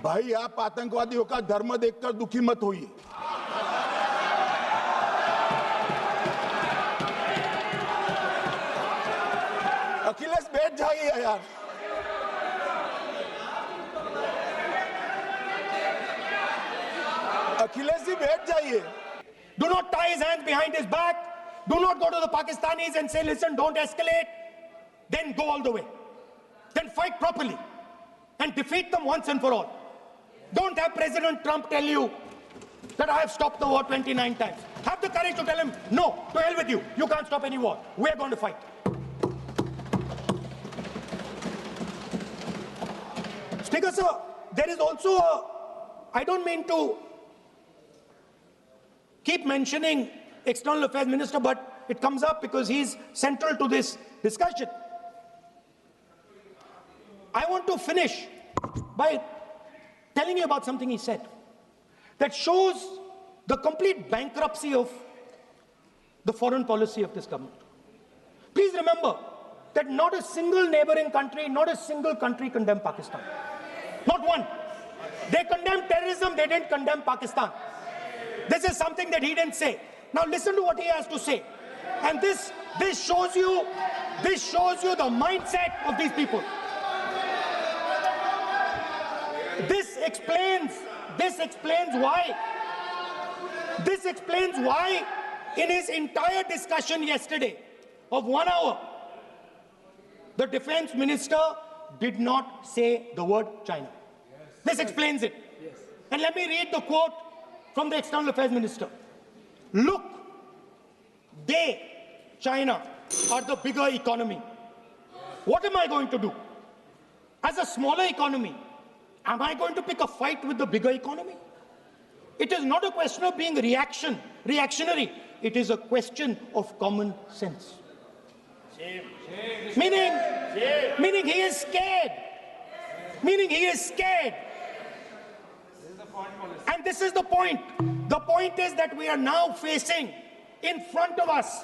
भाई आप आतंकवादियों का धर्म देखकर दुखी मत होइए। अखिलेश बैठ जाइए यार। अखिलेश जी बैठ जाइए। Do not tie his hands behind his back. Do not go to the Pakistanis and say, listen, don't escalate. Then go all the way. Then fight properly and defeat them once and for all. Don't have President Trump tell you that I have stopped the war 29 times. Have the courage to tell him, no, to hell with you. You can't stop any war. We're going to fight. Speaker, sir, there is also I don't mean to keep mentioning External Affairs Minister, but it comes up because he's central to this discussion. I want to finish by telling you about something he said that shows the complete bankruptcy of the foreign policy of this government. Please remember that not a single neighboring country, not a single country condemned Pakistan. Not one. They condemned terrorism, they didn't condemn Pakistan. This is something that he didn't say. Now listen to what he has to say. And this shows you the mindset of these people. This explains why in his entire discussion yesterday of 1 hour, the defense minister did not say the word China. This explains it. And let me read the quote from the External Affairs Minister. Look, China, are the bigger economy. What am I going to do? As a smaller economy, am I going to pick a fight with the bigger economy? It is not a question of being reactionary. It is a question of common sense. Meaning he is scared. And this is the point. The point is that we are now facing in front of us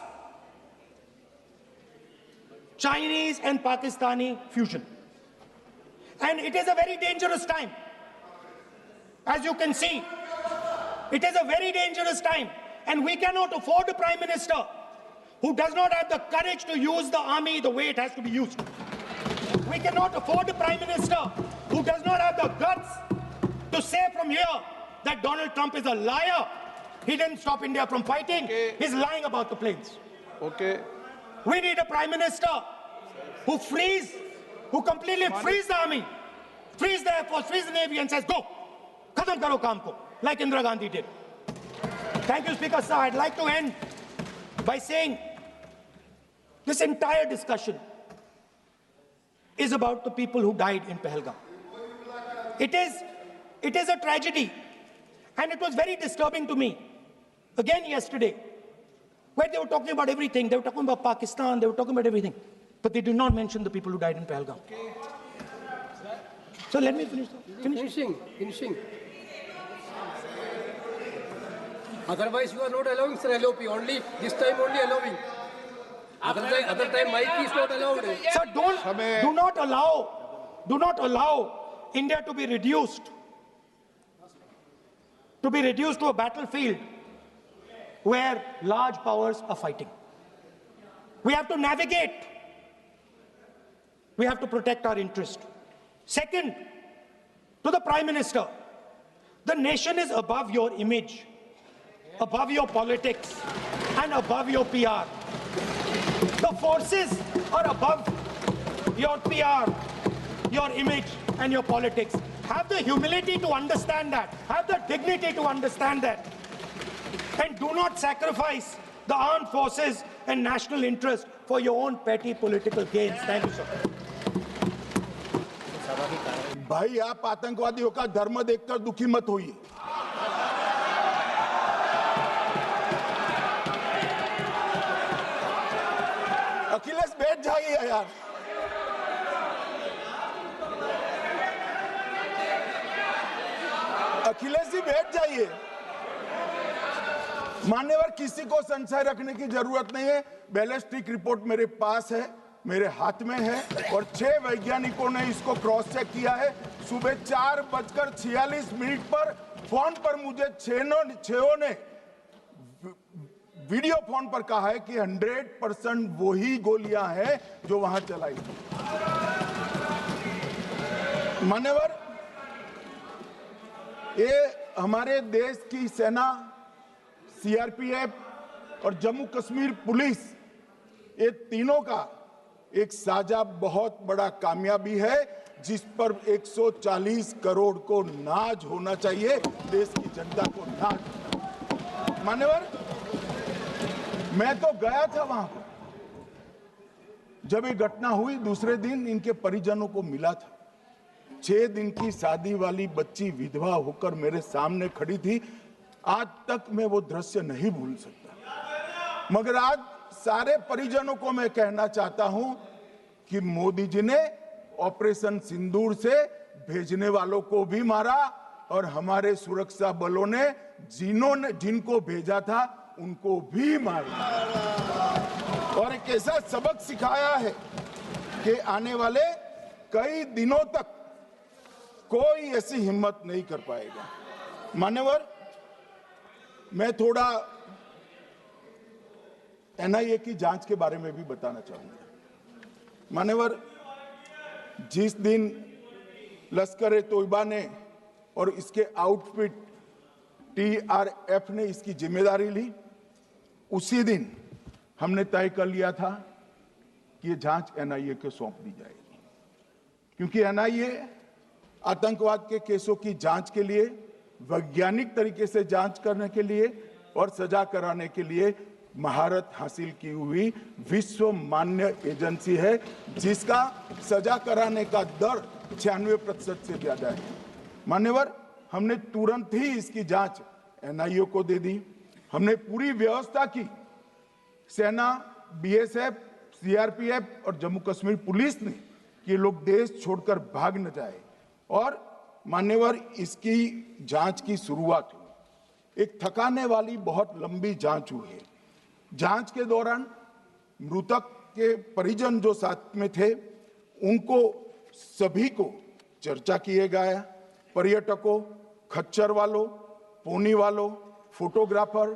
Chinese and Pakistani fusion. And it is a very dangerous time. As you can see, it is a very dangerous time. And we cannot afford a Prime Minister who does not have the courage to use the army the way it has to be used. We cannot afford a Prime Minister who does not have the guts to say from here that Donald Trump is a liar. He didn't stop India from fighting. Okay. He's lying about the planes. Okay. We need a Prime Minister who completely frees the army, frees the Air Force, frees the Navy and says, go, khatam karo kaam ko, like Indira Gandhi did. Thank you, Speaker, sir. I'd like to end by saying this entire discussion is about the people who died in Pahalgam. It is a tragedy, and it was very disturbing to me, again yesterday, where they were talking about everything. They were talking about Pakistan, they were talking about everything, but they did not mention the people who died in Pahalgam. Okay. So let me finish. Finishing. Otherwise, you are not allowing, sir, LOP. Only this time, only allowing. Other time, mic is not allowed. Sir, do not allow India to be reduced to a battlefield where large powers are fighting. We have to navigate. We have to protect our interest. Second, to the Prime Minister, the nation is above your image, above your politics, and above your PR. The forces are above your PR, your image, and your politics. Have the humility to understand that. Have the dignity to understand that. And do not sacrifice the armed forces and national interest for your own petty political gains. Thank you, sir. भाई आप आतंकवादियों का धर्म देखकर दुखी मत होइए। अखिलेश बैठ जाइए यार। अखिलेश जी बैठ जाइए। मान्यवर, किसी को संशय रखने की जरूरत नहीं है। बैलिस्टिक रिपोर्ट मेरे पास है। मेरे हाथ में है और 6 वैज्ञानिकों ने इसको क्रॉस चेक किया है। सुबह 4:46 पर फोन पर मुझे छेओं ने वीडियो फोन पर कहा है कि 100% वही गोलियां हैं जो वहां चलाई थी। मान्यवर, ये हमारे देश की सेना, सीआरपीएफ और जम्मू कश्मीर पुलिस, ये तीनों का एक साझा बहुत बड़ा कामयाबी है, जिस पर 140 करोड़ को नाज होना चाहिए, देश की जनता को नाज। मान्यवर, मैं तो गया था वहां पर जब ये घटना हुई। दूसरे दिन इनके परिजनों को मिला था। 6 दिन की शादी वाली बच्ची विधवा होकर मेरे सामने खड़ी थी। आज तक मैं वो दृश्य नहीं भूल सकता। मगर आज सारे परिजनों को मैं कहना चाहता हूं कि मोदी जी ने ऑपरेशन सिंदूर से भेजने वालों को भी मारा और हमारे सुरक्षा बलों ने जिनको भेजा था उनको भी मारा, और एक ऐसा सबक सिखाया है कि आने वाले कई दिनों तक कोई ऐसी हिम्मत नहीं कर पाएगा। मान्यवर, मैं थोड़ा एनआईए की जांच के बारे में भी बताना चाहूंगा। मान्यवर, जिस दिन लश्कर-ए तोयबा ने और इसके आउटफिट टीआरएफ ने इसकी जिम्मेदारी ली, उसी दिन हमने तय कर लिया था कि ये जांच एनआईए को सौंप दी जाएगी, क्योंकि एनआईए आतंकवाद के केसों की जांच के लिए, वैज्ञानिक तरीके से जांच करने के लिए और सजा कराने के लिए महारत हासिल की हुई विश्व मान्य एजेंसी है, जिसका सजा कराने का दर 96% से ज्यादा है। मान्यवर, हमने तुरंत ही इसकी जांच एनआईए को दे दी। हमने पूरी व्यवस्था की। सेना, बीएसएफ, सीआरपीएफ और जम्मू कश्मीर पुलिस ने कि लोग देश छोड़कर भाग न जाए। और मान्यवर, इसकी जांच की शुरुआत हुई। एक थकाने वाली बहुत लंबी जांच हुई है। जांच के दौरान मृतक के परिजन जो साथ में थे, उनको सभी को चर्चा किए गया। पर्यटकों, खच्चर वालों, पोनी वालों, फोटोग्राफर,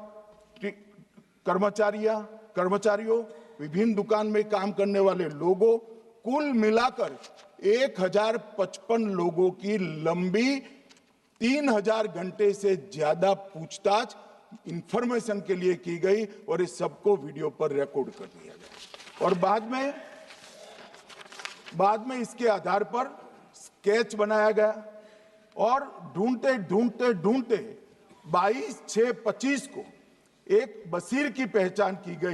कर्मचारियों, विभिन्न दुकान में काम करने वाले लोगों, कुल मिलाकर 1055 लोगों की लंबी 3000 घंटे से ज्यादा पूछताछ इंफॉर्मेशन के लिए की गई और इस सबको वीडियो पर रिकॉर्ड कर दिया गया। और बाद में इसके आधार पर स्केच बनाया गया और ढूंढते 22/6/25 को एक बशीर की पहचान की गई।